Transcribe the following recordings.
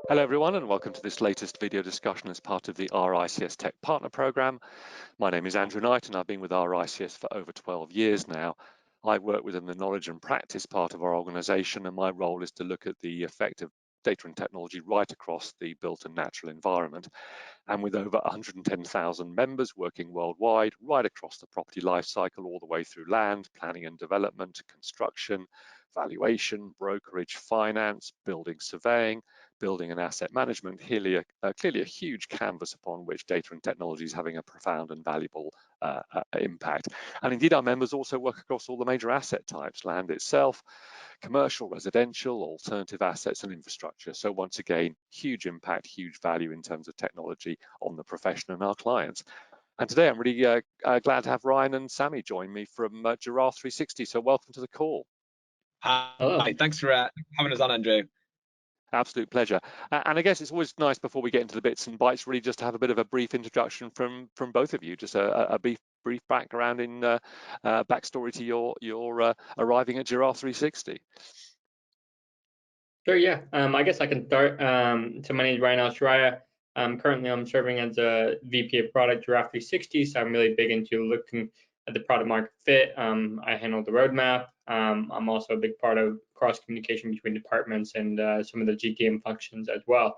Hello everyone and welcome to this latest video discussion as part of the RICS Tech Partner Programme. My name is Andrew Knight and I've been with RICS for over 12 years now. I work within the knowledge and practice part of our organisation, and my role is to look at the effect of data and technology right across the built and natural environment. And with over 110,000 members working worldwide, right across the property life cycle, all the way through land, planning and development, construction, valuation, brokerage, finance, building surveying, building and asset management, clearly a huge canvas upon which data and technology is having a profound and valuable impact. And indeed, our members also work across all the major asset types: land itself, commercial, residential, alternative assets and infrastructure. So once again, huge impact, huge value in terms of technology on the profession and our clients. And today I'm really glad to have Ryan and Samy join me from Giraffe360. So welcome to the call. Hi, thanks for having us on, Andrew. Absolute pleasure. And I guess it's always nice before we get into the bits and bytes, really just to have a bit of a brief introduction from both of you, just a brief background in backstory to your arriving at Giraffe360. Sure, yeah. I guess I can start. So my name is Ryan Alshiraya. Currently, I'm serving as a VP of Product Giraffe360. So I'm really big into looking at the product market fit. I handle the roadmap. I'm also a big part of cross communication between departments and some of the GTM functions as well.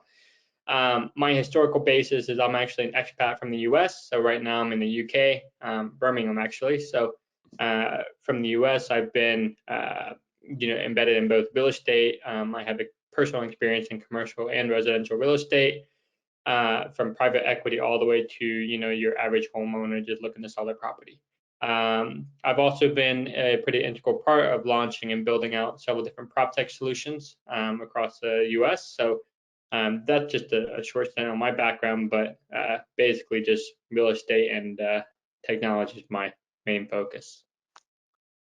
My historical basis is I'm actually an expat from the US. So right now I'm in the UK, Birmingham actually. So from the US, I've been embedded in both real estate. I have a personal experience in commercial and residential real estate, from private equity all the way to your average homeowner just looking to sell their property. I've also been a pretty integral part of launching and building out several different prop tech solutions across the US. So that's just a short stint on my background, but basically just real estate and technology is my main focus.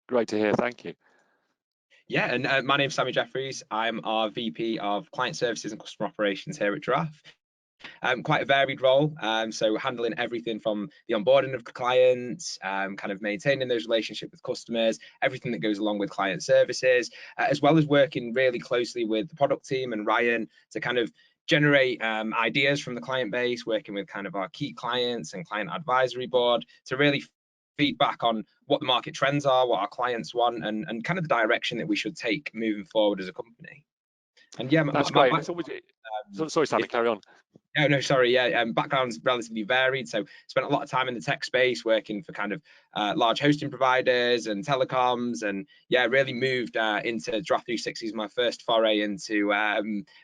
Great to hear. Thank you. Yeah, and my name's Samy Jeffries. I'm our VP of Client Services and Customer Operations here at Giraffe. Quite a varied role, so handling everything from the onboarding of clients, kind of maintaining those relationships with customers, everything that goes along with client services, as well as working really closely with the product team and Ryan to kind of generate ideas from the client base, working with kind of our key clients and client advisory board to really feedback on what the market trends are, what our clients want, and kind of the direction that we should take moving forward as a company. And yeah, that's great. Sorry, Samy, carry on. Oh, no, sorry. Yeah, background's relatively varied. So spent a lot of time in the tech space working for kind of large hosting providers and telecoms, and yeah, really moved into Giraffe360 is my first foray into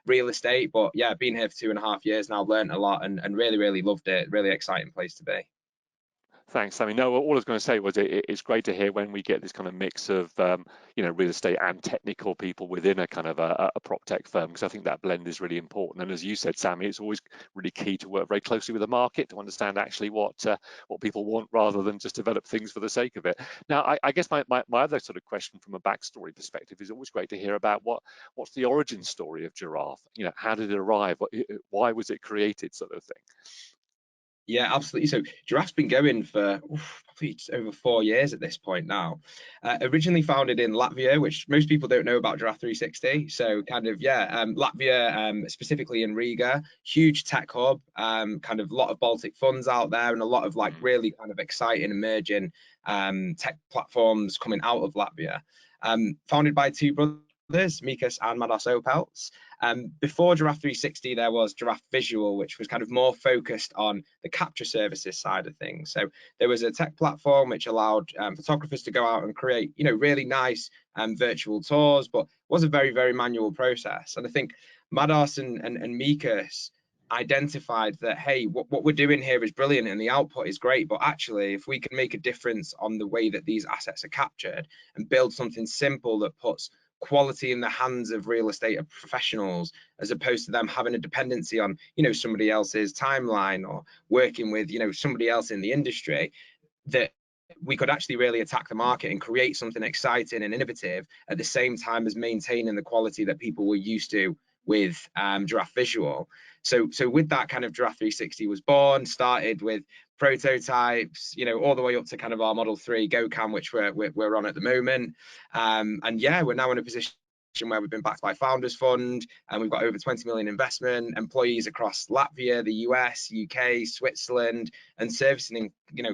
real estate. But yeah, been here for 2.5 years now, learned a lot and really, really loved it. Really exciting place to be. Thanks, Samy. No, all I was going to say was it's great to hear when we get this kind of mix of real estate and technical people within a kind of a prop tech firm, because I think that blend is really important. And as you said, Samy, it's always really key to work very closely with the market to understand actually what people want rather than just develop things for the sake of it. Now, I guess my other sort of question from a backstory perspective is always great to hear about what's the origin story of Giraffe. How did it arrive? Why was it created, sort of thing? Yeah, absolutely. So Giraffe's been going for probably over 4 years at this point now. Originally founded in Latvia, which most people don't know about Giraffe360. So kind of, yeah, Latvia, specifically in Riga, huge tech hub, kind of a lot of Baltic funds out there and a lot of like really kind of exciting emerging tech platforms coming out of Latvia. Founded by two brothers, Mikas and Mados Opelts. Before Giraffe360, there was Giraffe Visual, which was kind of more focused on the capture services side of things. So there was a tech platform which allowed photographers to go out and create, really nice virtual tours, but was a very, very manual process. And I think Mados and Mikas identified that, hey, what we're doing here is brilliant and the output is great, but actually if we can make a difference on the way that these assets are captured and build something simple that puts quality in the hands of real estate professionals, as opposed to them having a dependency on somebody else's timeline or working with somebody else in the industry, that we could actually really attack the market and create something exciting and innovative at the same time as maintaining the quality that people were used to with Giraffe Visual. So with that, kind of Giraffe360 was born, started with prototypes, all the way up to kind of our Model 3 GoCam, which we're on at the moment. And yeah, we're now in a position where we've been backed by Founders Fund, and we've got over 20 million investment, employees across Latvia, the US, UK, Switzerland, and servicing,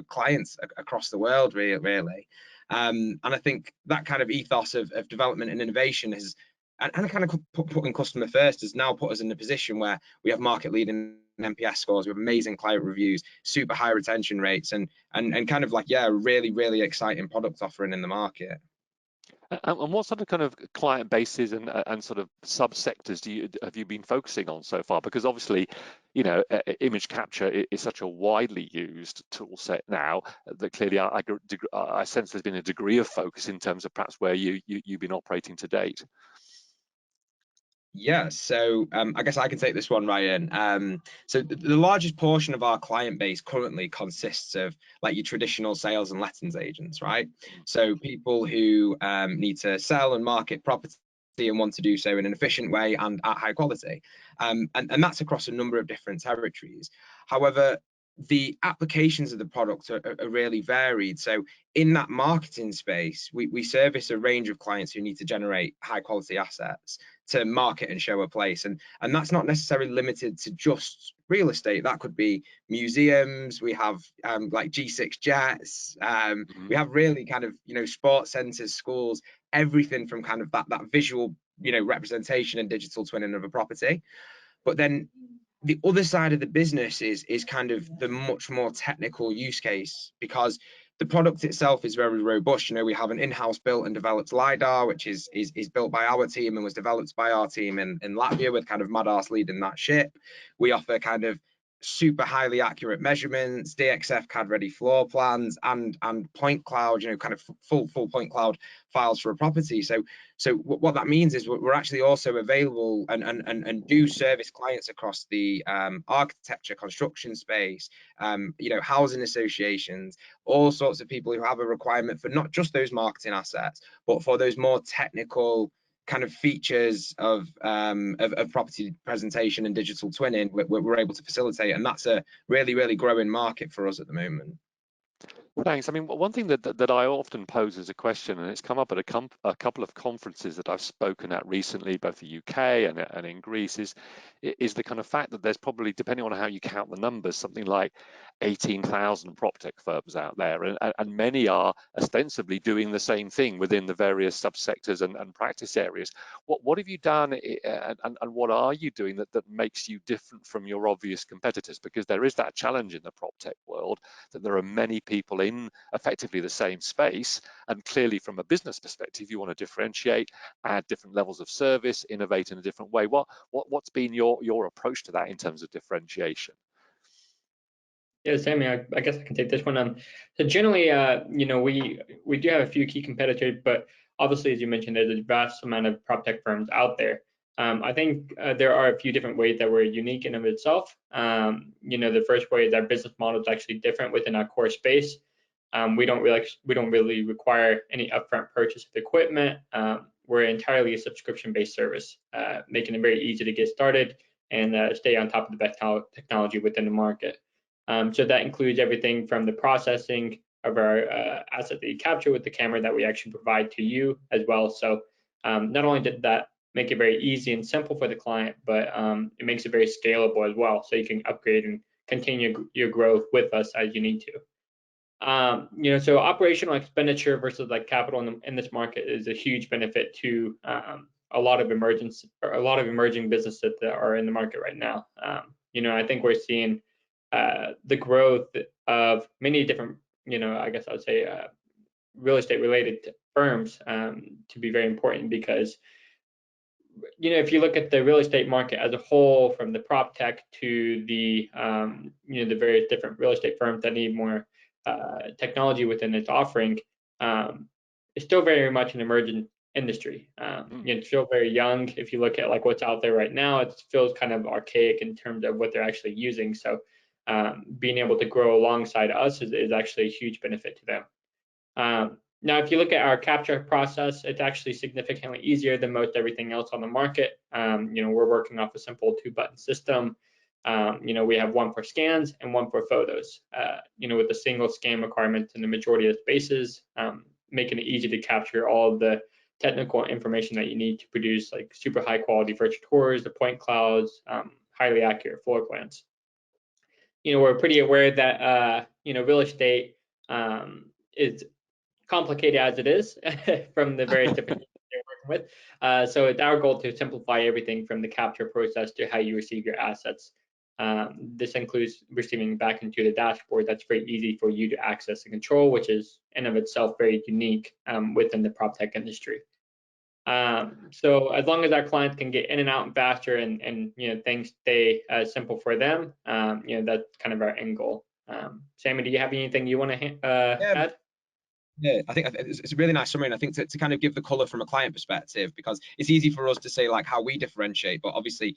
clients across the world, really. And I think that kind of ethos of development and innovation has, and kind of putting customer first, has now put us in a position where we have market leading NPS scores, we have amazing client reviews, super high retention rates, and kind of like, yeah, really, really exciting product offering in the market. And what sort of kind of client bases and sort of subsectors have you been focusing on so far? Because obviously, image capture is such a widely used tool set now that clearly I sense there's been a degree of focus in terms of perhaps where you've been operating to date. Yeah, so I guess I can take this one, Ryan. So the largest portion of our client base currently consists of like your traditional sales and lettings agents, right? So people who need to sell and market property and want to do so in an efficient way and at high quality. And that's across a number of different territories. However, the applications of the product are really varied. So in that marketing space, we service a range of clients who need to generate high quality assets to market and show a place, and that's not necessarily limited to just real estate. That could be museums. We have like G6 jets. We have really kind of sports centers, schools, everything from kind of that visual representation and digital twinning of a property. But then the other side of the business is kind of the much more technical use case, because the product itself is very robust. We have an in-house built and developed LiDAR, which is built by our team and was developed by our team in Latvia, with kind of Madas leading that ship. We offer kind of super highly accurate measurements, DXF CAD ready floor plans, and point cloud, kind of full point cloud files for a property. So what that means is we're actually also available and do service clients across the architecture, construction space, housing associations, all sorts of people who have a requirement for not just those marketing assets, but for those more technical kind of features of property presentation and digital twinning. We're able to facilitate, and that's a really, really growing market for us at the moment. Thanks. I mean, one thing that I often pose as a question, and it's come up at a couple of conferences that I've spoken at recently, both the UK and in Greece, is the kind of fact that there's probably, depending on how you count the numbers, something like 18,000 prop tech firms out there, and many are ostensibly doing the same thing within the various subsectors and practice areas. What have you done, and what are you doing that makes you different from your obvious competitors? Because there is that challenge in the prop tech world that there are many people in effectively the same space, and clearly from a business perspective you want to differentiate, add different levels of service, innovate in a different way. What's been your approach to that in terms of differentiation? Yeah, Sammy, I guess I can take this one. So generally, we do have a few key competitors, but obviously, as you mentioned, there's a vast amount of prop tech firms out there. I think there are a few different ways that we're unique in of itself. The first way is our business model is actually different within our core space. We don't really require any upfront purchase of equipment. We're entirely a subscription-based service, making it very easy to get started and stay on top of the best technology within the market. So that includes everything from the processing of our asset that you capture with the camera that we actually provide to you as well. So not only did that make it very easy and simple for the client, but it makes it very scalable as well. So you can upgrade and continue your growth with us as you need to. So operational expenditure versus like capital in this market is a huge benefit to a lot of emerging businesses that are in the market right now. I think we're seeing the growth of many different, I guess I would say real estate related firms to be very important, because if you look at the real estate market as a whole, from the prop tech to the the various different real estate firms that need more technology within its offering, it's still very much an emergent industry. It's still very young. If you look at like what's out there right now, it feels kind of archaic in terms of what they're actually using. So being able to grow alongside us is actually a huge benefit to them. Now, if you look at our capture process, it's actually significantly easier than most everything else on the market. We're working off a simple 2-button system. We have one for scans and one for photos, with a single scan requirement in the majority of spaces, making it easy to capture all of the technical information that you need to produce like super high quality virtual tours, the point clouds, highly accurate floor plans. We're pretty aware that real estate is complicated as it is from the various different they're working with. So it's our goal to simplify everything from the capture process to how you receive your assets. This includes receiving back into the dashboard that's very easy for you to access and control, which is in of itself very unique within the prop tech industry. So as long as our clients can get in and out and faster and things stay simple for them, that's kind of our end goal. Samy, do you have anything you want to add? Yeah, I think it's a really nice summary, and I think to kind of give the color from a client perspective, because it's easy for us to say like how we differentiate, but obviously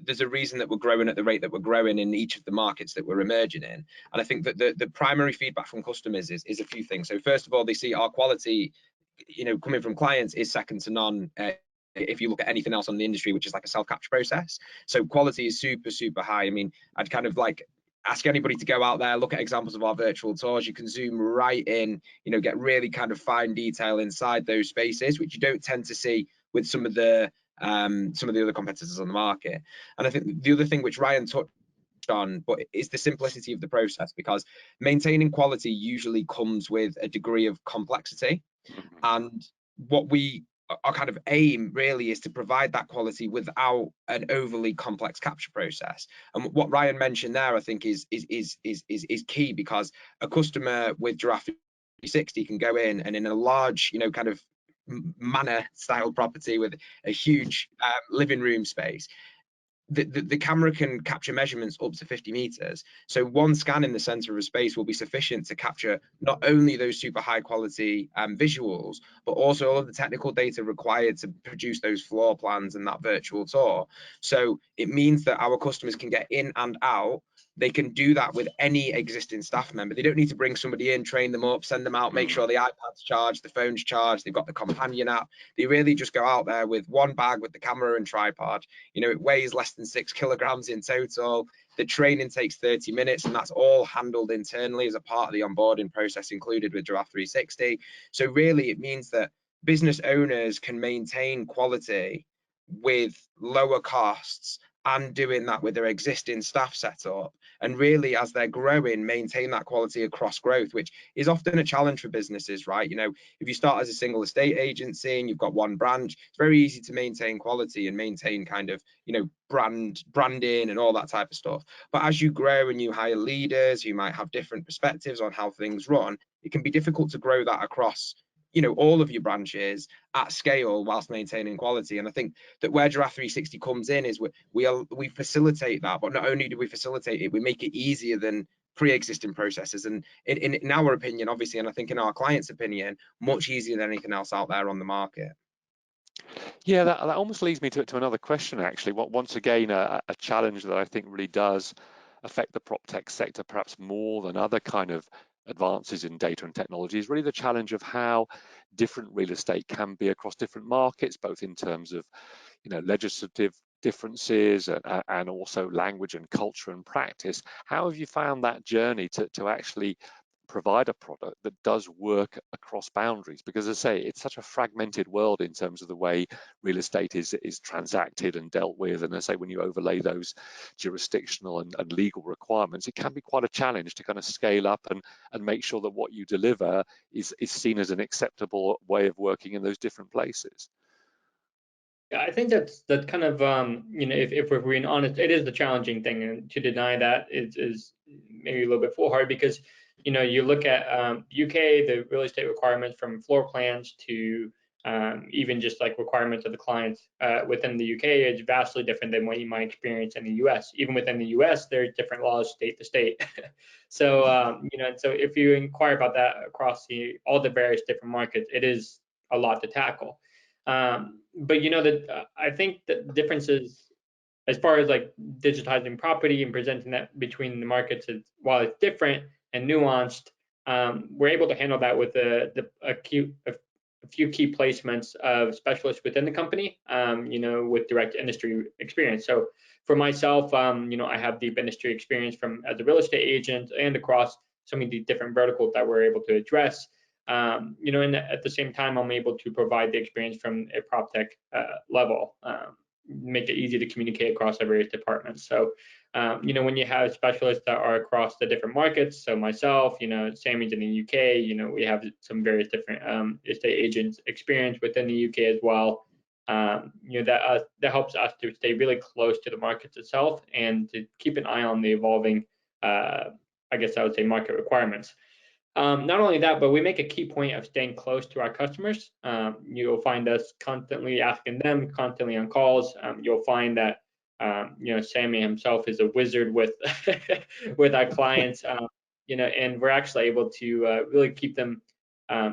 there's a reason that we're growing at the rate that we're growing in each of the markets that we're emerging in. And I think that the primary feedback from customers is a few things. So first of all, they see our quality, coming from clients is second to none. If you look at anything else on the industry, which is like a self-capture process. So quality is super, super high. I mean, I'd kind of like ask anybody to go out there, look at examples of our virtual tours. You can zoom right in, get really kind of fine detail inside those spaces, which you don't tend to see with some of the other competitors on the market. And I think the other thing which Ryan touched on, but it's the simplicity of the process, because maintaining quality usually comes with a degree of complexity. And what our kind of aim really is to provide that quality without an overly complex capture process. And what Ryan mentioned there, I think, is key, because a customer with Giraffe360 can go in and in a large, kind of manor style property with a huge living room space, the camera can capture measurements up to 50 meters. So one scan in the center of a space will be sufficient to capture not only those super high quality visuals, but also all of the technical data required to produce those floor plans and that virtual tour. So it means that our customers can get in and out. They can do that with any existing staff member. They don't need to bring somebody in, train them up, send them out, make sure the iPad's charged, the phone's charged, they've got the companion app. They really just go out there with one bag with the camera and tripod. It weighs less than 6 kilograms in total. The training takes 30 minutes, and that's all handled internally as a part of the onboarding process included with Giraffe360. So really it means that business owners can maintain quality with lower costs and doing that with their existing staff setup, and really as they're growing maintain that quality across growth, which is often a challenge for businesses, right? If you start as a single estate agency and you've got one branch, it's very easy to maintain quality and maintain kind of branding and all that type of stuff. But as you grow and you hire leaders who might have different perspectives on how things run, it can be difficult to grow that across all of your branches at scale whilst maintaining quality. And I think that where Giraffe360 comes in is we facilitate that, but not only do we facilitate it, we make it easier than pre-existing processes, and in our opinion, obviously, and I think in our clients' opinion, much easier than anything else out there on the market. Yeah, that almost leads me to another question, actually. Once again, a challenge that I think really does affect the prop tech sector perhaps more than other kind of advances in data and technology is really the challenge of how different real estate can be across different markets, both in terms of legislative differences and also language and culture and practice. How have you found that journey to actually provide a product that does work across boundaries? Because as I say, it's such a fragmented world in terms of the way real estate is transacted and dealt with. And as I say, when you overlay those jurisdictional and legal requirements, it can be quite a challenge to kind of scale up and make sure that what you deliver is seen as an acceptable way of working in those different places. Yeah, I think that's kind of if we're being honest, it is the challenging thing, and to deny that is maybe a little bit foolhardy, because you look at UK, the real estate requirements from floor plans to even just like requirements of the clients within the UK is vastly different than what you might experience in the US. Even within the US, there's different laws state to state. So so if you inquire about that across all the various different markets, it is a lot to tackle. But that I think the differences as far as like digitizing property and presenting that between the markets is, while it's different and nuanced, we're able to handle that with a few key placements of specialists within the company, with direct industry experience. So for myself, I have deep industry experience as a real estate agent and across some of the different verticals that we're able to address. You know, and at the same time, I'm able to provide the experience from a prop tech level, make it easy to communicate across our various departments. So, you know, when you have specialists that are across the different markets, so myself, you know, Samy's in the UK, you know, we have some various different estate agents experience within the UK as well. You know, that helps us to stay really close to the markets itself and to keep an eye on the evolving, I guess I would say, market requirements. Not only that, but we make a key point of staying close to our customers. You'll find us constantly asking them, constantly on calls. You'll find that you know, Samy himself is a wizard with with our clients. You know, and we're actually able to really keep them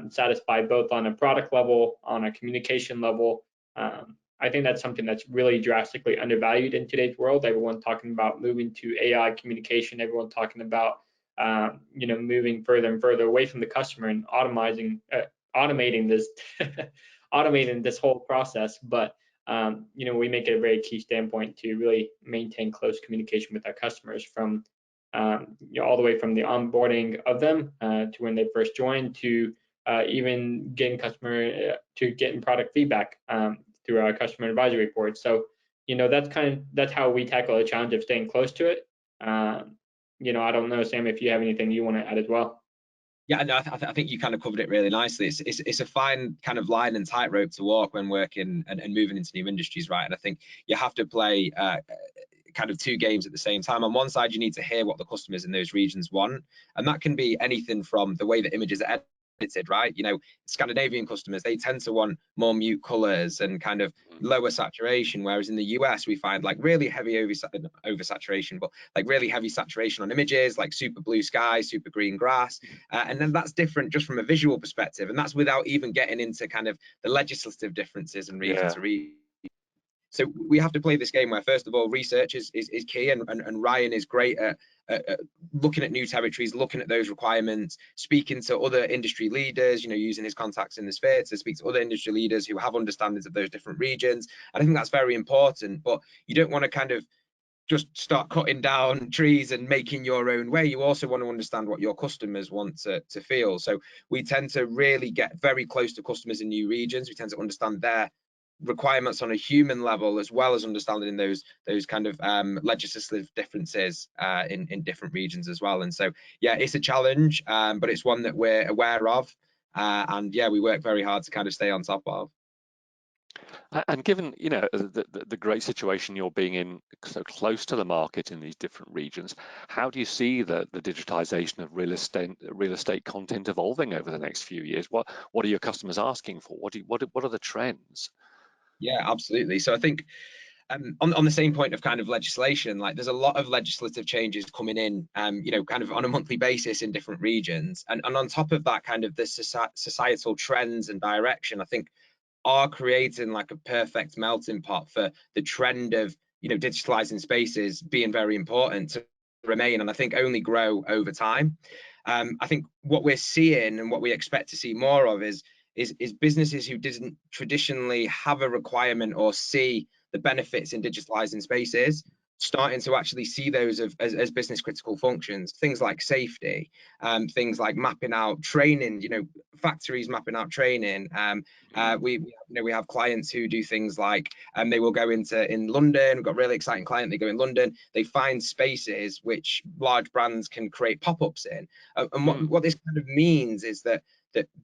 satisfied both on a product level, on a communication level. I think that's something that's really drastically undervalued in today's world. Everyone talking about moving to AI communication. Everyone talking about you know, moving further and further away from the customer and automating this automating this whole process. But you know, we make it a very key standpoint to really maintain close communication with our customers from you know, all the way from the onboarding of them to when they first join to even getting to getting product feedback through our customer advisory reports. So, you know, that's how we tackle the challenge of staying close to it. You know, I don't know, Sam, if you have anything you want to add as well. Yeah, no, I think you kind of covered it really nicely. It's a fine kind of line and tightrope to walk when working and moving into new industries, right? And I think you have to play kind of two games at the same time. On one side, you need to hear what the customers in those regions want, and that can be anything from the way that images are edited, right? You know, Scandinavian customers, they tend to want more mute colors and kind of lower saturation, whereas in the US we find like really heavy oversaturation, but like really heavy saturation on images, like super blue sky, super green grass, and then that's different just from a visual perspective, and that's without even getting into kind of the legislative differences in region to region. So we have to play this game where, first of all, research is key, and Ryan is great at looking at new territories, looking at those requirements, speaking to other industry leaders, you know, using his contacts in the sphere to speak to other industry leaders who have understandings of those different regions. And I think that's very important, but you don't want to kind of just start cutting down trees and making your own way. You also want to understand what your customers want to feel. So we tend to really get very close to customers in new regions. We tend to understand their requirements on a human level, as well as understanding those kind of legislative differences in different regions as well. And so, yeah, it's a challenge, but it's one that we're aware of, and yeah, we work very hard to kind of stay on top of. And given, you know, the great situation you're being in so close to the market in these different regions, how do you see the digitization of real estate content evolving over the next few years? What are your customers asking for? What are the trends? Yeah, absolutely. So I think on the same point of kind of legislation, like there's a lot of legislative changes coming in, you know, kind of on a monthly basis in different regions. And on top of that, kind of the societal trends and direction, I think are creating like a perfect melting pot for the trend of, you know, digitalizing spaces being very important to remain, and I think only grow over time. I think what we're seeing and what we expect to see more of is businesses who didn't traditionally have a requirement or see the benefits in digitalizing spaces starting to actually see those as business critical functions, things like safety, things like mapping out training, you know, factories mapping out training. We have clients who do things like they will go in London. We've got a really exciting client. They go in London, they find spaces which large brands can create pop-ups in, and what this kind of means is that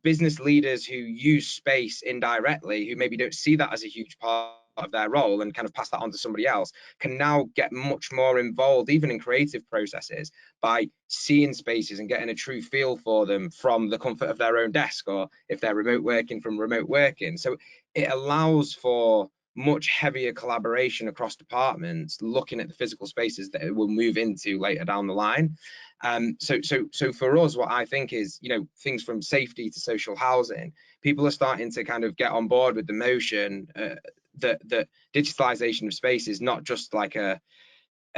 business leaders who use space indirectly, who maybe don't see that as a huge part of their role and kind of pass that on to somebody else, can now get much more involved even in creative processes by seeing spaces and getting a true feel for them from the comfort of their own desk, or if they're remote working, from remote working. So it allows for much heavier collaboration across departments, looking at the physical spaces that it will move into later down the line. So for us, what I think is, you know, things from safety to social housing, people are starting to kind of get on board with the motion that digitalization of space is not just like a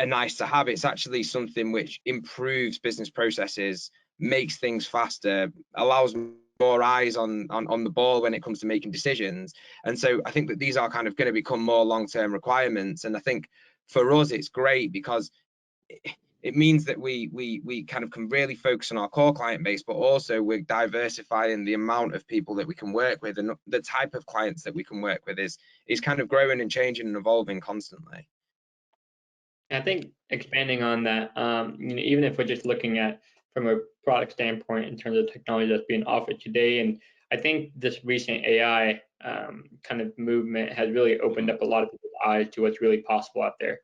nice to have. It's actually something which improves business processes, makes things faster, allows more eyes on the ball when it comes to making decisions. And so I think that these are kind of going to become more long-term requirements. And I think for us, it's great because it means that we kind of can really focus on our core client base, but also we're diversifying the amount of people that we can work with, and the type of clients that we can work with is kind of growing and changing and evolving constantly. I think expanding on that, even if we're just looking at from a product standpoint in terms of technology that's being offered today, and I think this recent AI kind of movement has really opened up a lot of people's eyes to what's really possible out there.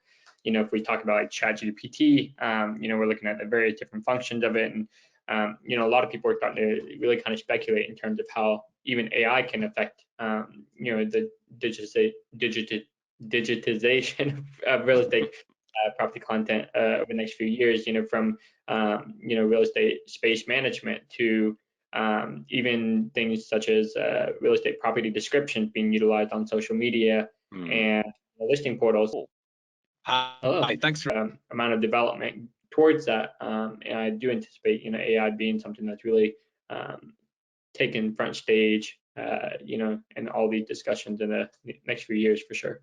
If we talk about like ChatGPT, we're looking at the various different functions of it, and a lot of people are starting to really kind of speculate in terms of how even AI can affect, the digitization of real estate property content over the next few years, from real estate space management to even things such as real estate property descriptions being utilized on social media and listing portals. Hi, thanks for amount of development towards that, and I do anticipate AI being something that's really taken front stage, in all these discussions in the next few years for sure.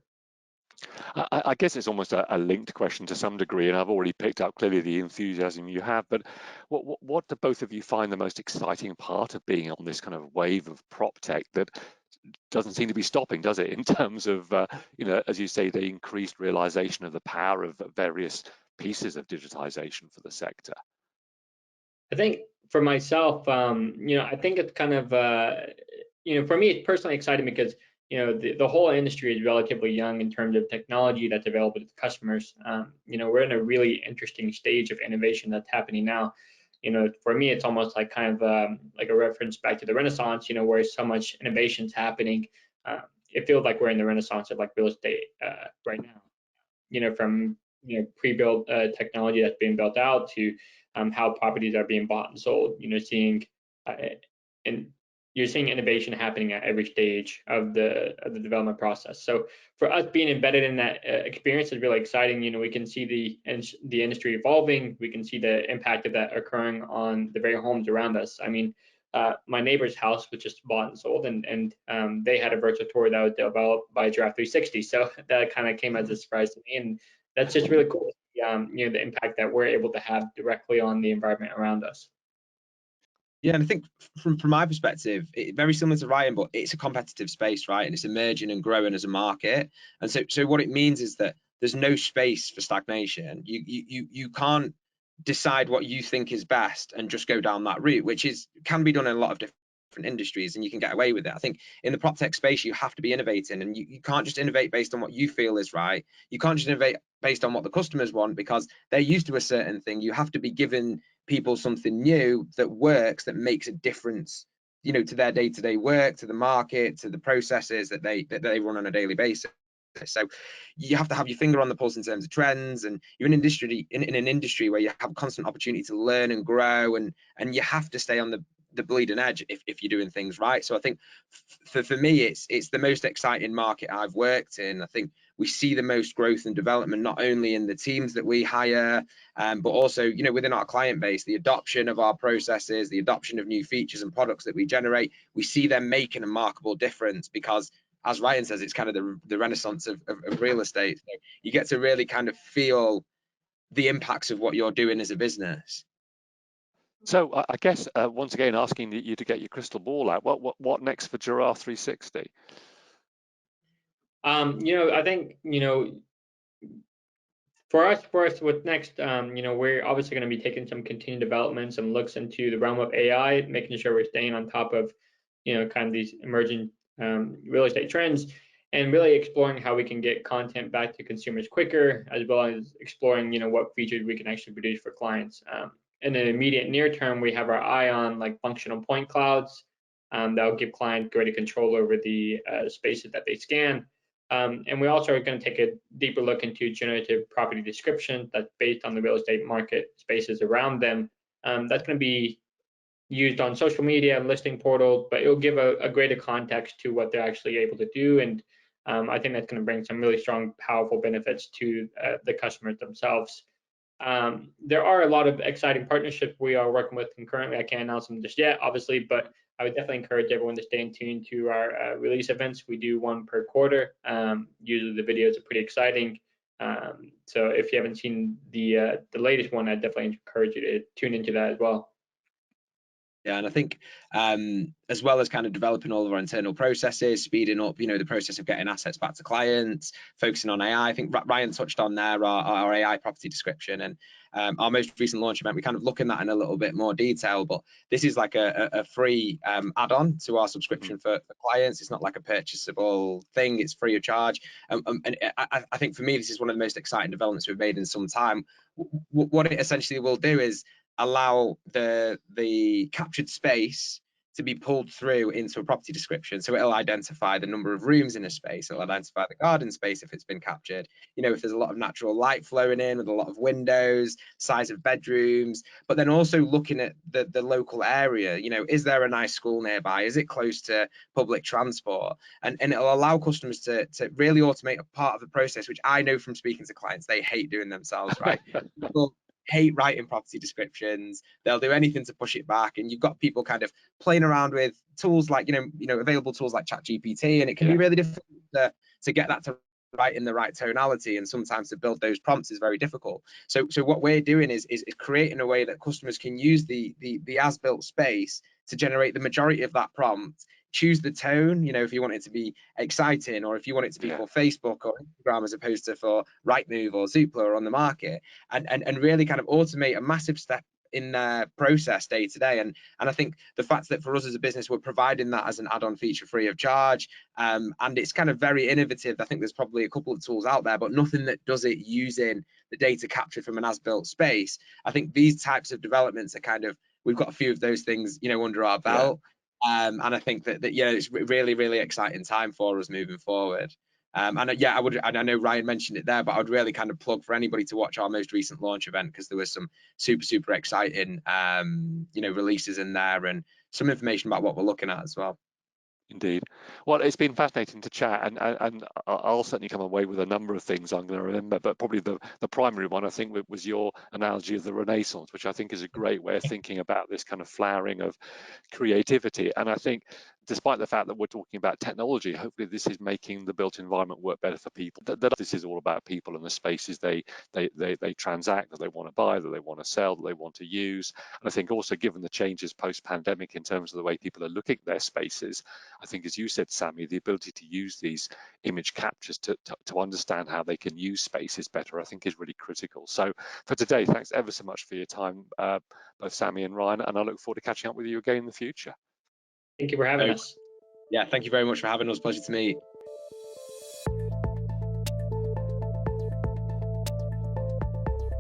I guess it's almost a linked question to some degree, and I've already picked up clearly the enthusiasm you have, but what do both of you find the most exciting part of being on this kind of wave of prop tech that doesn't seem to be stopping, does it, in terms of, as you say, the increased realization of the power of various pieces of digitization for the sector? I think for myself, I think it's kind of, for me, it's personally exciting because the whole industry is relatively young in terms of technology that's available to customers. We're in a really interesting stage of innovation that's happening now. For me, it's almost like kind of like a reference back to the Renaissance, where so much innovation's happening. It feels like we're in the Renaissance of like real estate right now. From pre-built technology that's being built out to how properties are being bought and sold. You're seeing innovation happening at every stage of the development process. So for us, being embedded in that experience is really exciting. We can see the industry evolving. We can see the impact of that occurring on the very homes around us. I mean, my neighbor's house was just bought and sold, and they had a virtual tour that was developed by Giraffe360. So that kind of came as a surprise to me, and that's just really cool. The impact that we're able to have directly on the environment around us. Yeah, and I think from my perspective, very similar to Ryan, but it's a competitive space, right? And it's emerging and growing as a market. And so what it means is that there's no space for stagnation. You can't decide what you think is best and just go down that route, which can be done in a lot of different industries, and you can get away with it. I think in the prop tech space, you have to be innovating, and you can't just innovate based on what you feel is right. You can't just innovate based on what the customers want because they're used to a certain thing. You have to be giving people something new that works, that makes a difference, to their day-to-day work, to the market, to the processes that they run on a daily basis. So you have to have your finger on the pulse in terms of trends, and you're in an industry where you have constant opportunity to learn and grow, and you have to stay on the bleeding edge if you're doing things right. So I think for me, it's the most exciting market I've worked in. I think we see the most growth and development, not only in the teams that we hire, but also within our client base, the adoption of our processes, the adoption of new features and products that we generate. We see them making a remarkable difference because, as Ryan says, it's kind of the renaissance of real estate. So you get to really kind of feel the impacts of what you're doing as a business. So I guess once again, asking you to get your crystal ball out. What next for Giraffe360? I think for us, what's next? We're obviously going to be taking some continued development, some looks into the realm of AI, making sure we're staying on top of kind of these emerging real estate trends, and really exploring how we can get content back to consumers quicker, as well as exploring what features we can actually produce for clients. In the immediate near term, we have our eye on like functional point clouds that will give clients greater control over the spaces that they scan. And we also are going to take a deeper look into generative property description that's based on the real estate market spaces around them. That's going to be used on social media and listing portals, but it'll give a greater context to what they're actually able to do. And I think that's going to bring some really strong, powerful benefits to the customers themselves. There are a lot of exciting partnerships we are working with concurrently. I can't announce them just yet, obviously, but I would definitely encourage everyone to stay in tune to our release events. We do one per quarter. Usually the videos are pretty exciting. So if you haven't seen the latest one, I'd definitely encourage you to tune into that as well. Yeah, and I think as well as kind of developing all of our internal processes, speeding up, the process of getting assets back to clients, focusing on AI. I think Ryan touched on there our AI property description, and our most recent launch event. We kind of look in that in a little bit more detail, but this is like a free add-on to our subscription for clients. It's not like a purchasable thing; it's free of charge. And I think for me, this is one of the most exciting developments we've made in some time. What it essentially will do is allow the captured space to be pulled through into a property description. So it'll identify the number of rooms in a space, it'll identify the garden space if it's been captured, if there's a lot of natural light flowing in with a lot of windows, size of bedrooms, but then also looking at the local area. Is there a nice school nearby? Is it close to public transport? And it'll allow customers to really automate a part of the process, which I know from speaking to clients, they hate doing themselves, right? People hate writing property descriptions. They'll do anything to push it back, and you've got people kind of playing around with tools like available tools like ChatGPT, and it can be really difficult to get that to write in the right tonality, and sometimes to build those prompts is very difficult. So what we're doing is creating a way that customers can use the as-built space to generate the majority of that prompt. Choose the tone, if you want it to be exciting, or if you want it to be for Facebook or Instagram as opposed to for Rightmove or Zoopla or on the market, and really kind of automate a massive step in their process day to day. And I think the fact that for us as a business, we're providing that as an add-on feature free of charge, and it's kind of very innovative. I think there's probably a couple of tools out there, but nothing that does it using the data captured from an as-built space. I think these types of developments are kind of, we've got a few of those things, under our belt. And I think that it's really, really exciting time for us moving forward. And I know Ryan mentioned it there, but I would really kind of plug for anybody to watch our most recent launch event, because there was some super exciting releases in there, and some information about what we're looking at as well. Indeed. Well, it's been fascinating to chat, and I'll certainly come away with a number of things I'm going to remember, but probably the primary one, I think, was your analogy of the Renaissance, which I think is a great way of thinking about this kind of flowering of creativity. And I think, despite the fact that we're talking about technology, hopefully this is making the built environment work better for people. That this is all about people and the spaces they transact, that they want to buy, that they want to sell, that they want to use. And I think also, given the changes post-pandemic in terms of the way people are looking at their spaces, I think, as you said, Samy, the ability to use these image captures to understand how they can use spaces better, I think, is really critical. So for today, thanks ever so much for your time, both Samy and Ryan, and I look forward to catching up with you again in the future. Thank you for having us. Yeah, thank you very much for having us. Pleasure to meet.